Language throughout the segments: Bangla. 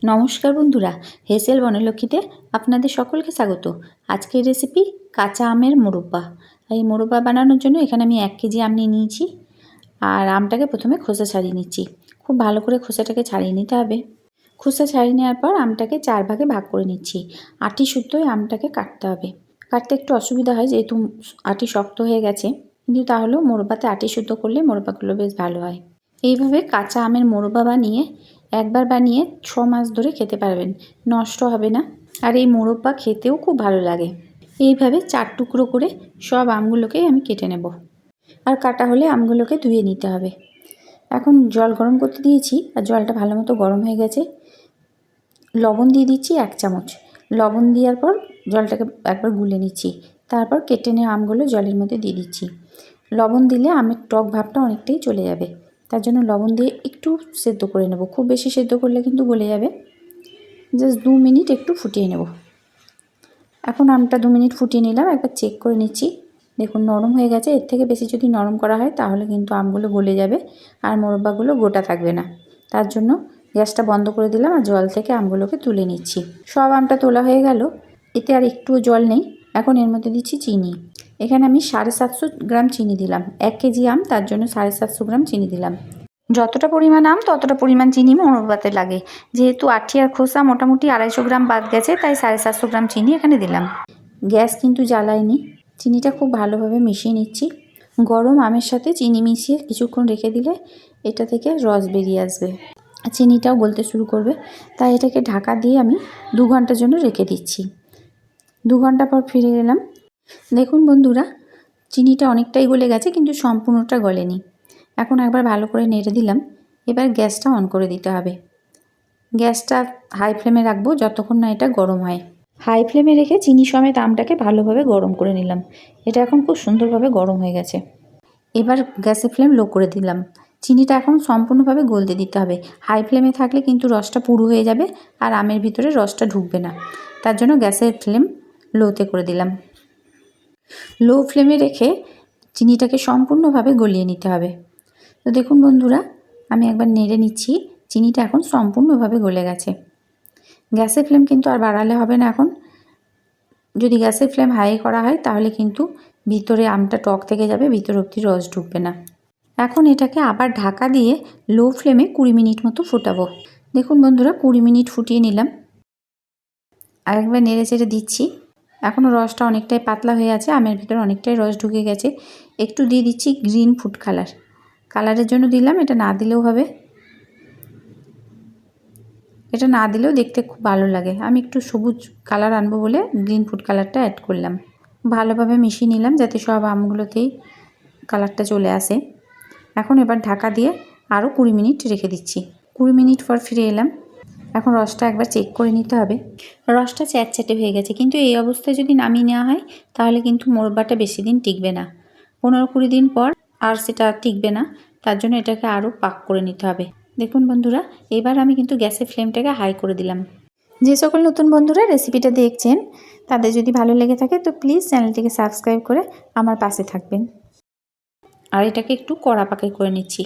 নমস্কার বন্ধুরা, হেসেল বনলক্ষ্মীতে আপনাদের সকলকে স্বাগত। আজকের রেসিপি কাঁচা আমের মোরব্বা। এই মোরব্বা বানানোর জন্য এখানে আমি 1 কেজি আম নিয়ে নিয়েছি। আর আমটাকে প্রথমে খোসা ছাড়িয়ে নিচ্ছি। খুব ভালো করে খোসাটাকে ছাড়িয়ে নিতে হবে। খোসা ছাড়িয়ে নেওয়ার পর আমটাকে 4 ভাগে ভাগ করে নিচ্ছি। আটি সুদ্ধই আমটাকে কাটতে হবে। কাটতে একটু অসুবিধা হয় যেহেতু আটি শক্ত হয়ে গেছে, কিন্তু তাহলেও মোরব্বাতে আটি সুদ্ধ করলে মোরব্বাগুলো বেশ ভালো হয়। এইভাবে কাঁচা আমের মোরব্বা বানিয়ে একবার বানিয়ে 6 মাস ধরে খেতে পারবেন, নষ্ট হবে না। আর এই মোরব্বা খেতেও খুব ভালো লাগে। এইভাবে 4 টুকরো করে সব আমগুলোকেই আমি কেটে নেব। আর কাটা হলে আমগুলোকে ধুয়ে নিতে হবে। এখন জল গরম করতে দিয়েছি, আর জলটা ভালো মতো গরম হয়ে গেছে। লবণ দিয়ে দিচ্ছি 1 চামচ। লবণ দেওয়ার পর জলটাকে একবার গুলে নিচ্ছি। তারপর কেটে নেওয়া আমগুলো জলের মধ্যে দিয়ে দিচ্ছি। লবণ দিলে আমের টক ভাবটা অনেকটাই চলে যাবে, তার জন্য লবণ দিয়ে একটু সেদ্ধ করে নেব। খুব বেশি সেদ্ধ করলে কিন্তু গলে যাবে। জাস্ট 2 মিনিট একটু ফুটিয়ে নেব। এখন আমটা 2 মিনিট ফুটিয়ে নিলাম, একবার চেক করে নিচ্ছি। দেখুন নরম হয়ে গেছে। এর থেকে বেশি যদি নরম করা হয় তাহলে কিন্তু আমগুলো গলে যাবে আর মোরব্বাগুলো গোটা থাকবে না। তার জন্য গ্যাসটা বন্ধ করে দিলাম আর জল থেকে আমগুলোকে তুলে নিচ্ছি। সব আমটা তোলা হয়ে গেল। এতে আর একটুও জল নেই। এখন এর মধ্যে দিচ্ছি চিনি। এখানে আমি 750 গ্রাম চিনি দিলাম। 1 কেজি আম, তার জন্য 750 গ্রাম চিনি দিলাম। যতটা পরিমাণ আম ততটা পরিমাণ চিনি মোরব্বাতে লাগে। যেহেতু আটি আর খোসা মোটামুটি 250 গ্রাম বাদ গেছে, তাই 750 গ্রাম চিনি এখানে দিলাম। গ্যাস কিন্তু জ্বালাইনি। চিনিটা খুব ভালোভাবে মিশিয়ে নিচ্ছি। গরম আমের সাথে চিনি মিশিয়ে কিছুক্ষণ রেখে দিলে এটা থেকে রস বেরিয়ে আসবে, চিনিটাও গলতে শুরু করবে। তাই এটাকে ঢাকা দিয়ে আমি 2 ঘন্টার জন্য রেখে দিচ্ছি। 2 ঘন্টা পর ফিরে এলাম। দেখুন বন্ধুরা, চিনিটা অনেকটাই গলে গেছে, কিন্তু সম্পূর্ণটা গলেনি। এখন একবার ভালো করে নেড়ে দিলাম। এবার গ্যাসটা অন করে দিতে হবে। গ্যাসটা হাই ফ্লেমে রাখবো যতক্ষণ না এটা গরম হয়। হাই ফ্লেমে রেখে চিনি সমেত আমটাকে ভালোভাবে গরম করে নিলাম। এটা এখন খুব সুন্দরভাবে গরম হয়ে গেছে। এবার গ্যাসের ফ্লেম লো করে দিলাম। চিনিটা এখন সম্পূর্ণভাবে গলতে দিতে হবে। হাই ফ্লেমে থাকলে কিন্তু রসটা পুরু হয়ে যাবে আর আমের ভিতরে রসটা ঢুকবে না। তার জন্য গ্যাসের ফ্লেম লোতে করে দিলাম। লো ফ্লেমে রেখে চিনিটাকে সম্পূর্ণভাবে গলিয়ে নিতে হবে। তো দেখুন বন্ধুরা, আমি একবার নেড়ে নিচ্ছি। চিনিটা এখন সম্পূর্ণভাবে গলে গেছে। গ্যাসের ফ্লেম কিন্তু আর বাড়ালে হবে না। এখন যদি গ্যাসের ফ্লেম হাই করা হয় তাহলে কিন্তু ভিতরে আমটা টক থেকে যাবে, ভিতর অবধি রস ঢুকবে না। এখন এটাকে আবার ঢাকা দিয়ে লো ফ্লেমে 20 মিনিট মতো ফোটাবো। দেখুন বন্ধুরা, 20 মিনিট ফুটিয়ে নিলাম। আরেকবার নেড়ে চেড়ে দিচ্ছি। এখনও রসটা অনেকটাই পাতলা হয়ে আছে, আমের ভিতরে অনেকটাই রস ঢুকে গেছে। একটু দিয়ে দিচ্ছি গ্রিন ফুড কালার। কালারের জন্য দিলাম, এটা না দিলেও হবে। এটা না দিলেও দেখতে খুব ভালো লাগে। আমি একটু সবুজ কালার আনবো বলে গ্রিন ফুড কালারটা অ্যাড করলাম। ভালোভাবে মিশিয়ে নিলাম যাতে সব আমগুলোতেই কালারটা চলে আসে। এখন এবার ঢাকা দিয়ে আরও 20 মিনিট রেখে দিচ্ছি। 20 মিনিট পর ফিরে এলাম। এখন রসটা একবার চেক করে নিতে হবে। রসটা চ্যাটচ্যাটে হয়ে গেছে, কিন্তু এই অবস্থায় যদি নামিয়ে নেওয়া হয় তাহলে কিন্তু মোরব্বাটা বেশি দিন টিকবে না। 15-20 দিন পর আর সেটা টিকবে না। তার জন্য এটাকে আরও পাক করে নিতে হবে। দেখুন বন্ধুরা, এবার আমি কিন্তু গ্যাসের ফ্লেমটাকে হাই করে দিলাম। যে সকল নতুন বন্ধুরা রেসিপিটা দেখছেন তাদের যদি ভালো লেগে থাকে তো প্লিজ চ্যানেলটিকে সাবস্ক্রাইব করে আমার পাশে থাকবেন। আর এটাকে একটু কড়া পাকে করে নিচ্ছি।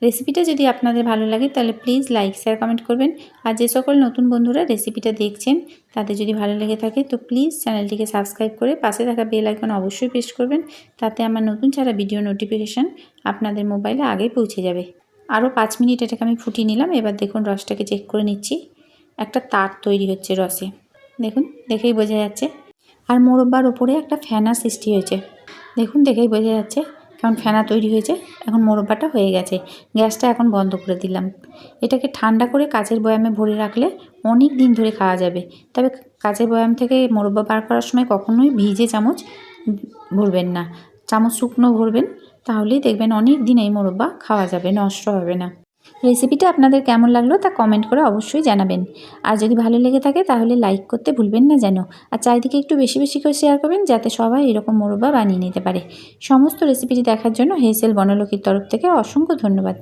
রেসিপিটা যদি আপনাদের ভালো লাগে তাহলে প্লিজ লাইক শেয়ার কমেন্ট করবেন। আর যে সকল নতুন বন্ধুরা রেসিপিটা দেখছেন তাদের যদি ভালো লেগে থাকে তো প্লিজ চ্যানেলটিকে সাবস্ক্রাইব করে পাশে থাকা বেল আইকন অবশ্যই প্রেস করবেন। তাতে আমার নতুন ছাড়া ভিডিও নোটিফিকেশান আপনাদের মোবাইলে আগেই পৌঁছে যাবে। আরও 5 মিনিট এটাকে আমি ফুটিয়ে নিলাম। এবার দেখুন রসটাকে চেক করে নিচ্ছি। একটা তার তৈরি হচ্ছে রসে, দেখুন দেখেই বোঝা যাচ্ছে। আর মোরব্বার ওপরে একটা ফেনা সৃষ্টি হয়েছে, দেখুন দেখেই বোঝা যাচ্ছে কেমন ফেনা তৈরি হয়েছে। এখন মোরব্বাটা হয়ে গেছে। গ্যাসটা এখন বন্ধ করে দিলাম। এটাকে ঠান্ডা করে কাচের বয়ামে ভরে রাখলে অনেক দিন ধরে খাওয়া যাবে। তবে কাচের বয়াম থেকে মোরব্বা বার করার সময় কখনোই ভিজে চামচ ভরবেন না, চামচ শুকনো ভরবেন। তাহলেই দেখবেন অনেক দিন এই মোরব্বা খাওয়া যাবে, নষ্ট হবে না। রেসিপিটা আপনাদের কেমন লাগলো তা কমেন্ট করে অবশ্যই জানাবেন। আর যদি ভালো লেগে থাকে তাহলে লাইক করতে ভুলবেন না যেন। আর চারিদিকে একটু বেশি বেশি করে শেয়ার করবেন যাতে সবাই এরকম মোরব্বা বানিয়ে নিতে পারে। সমস্ত রেসিপিটি দেখার জন্য হেসেল বনলক্ষ্মীর তরফ থেকে অসংখ্য ধন্যবাদ।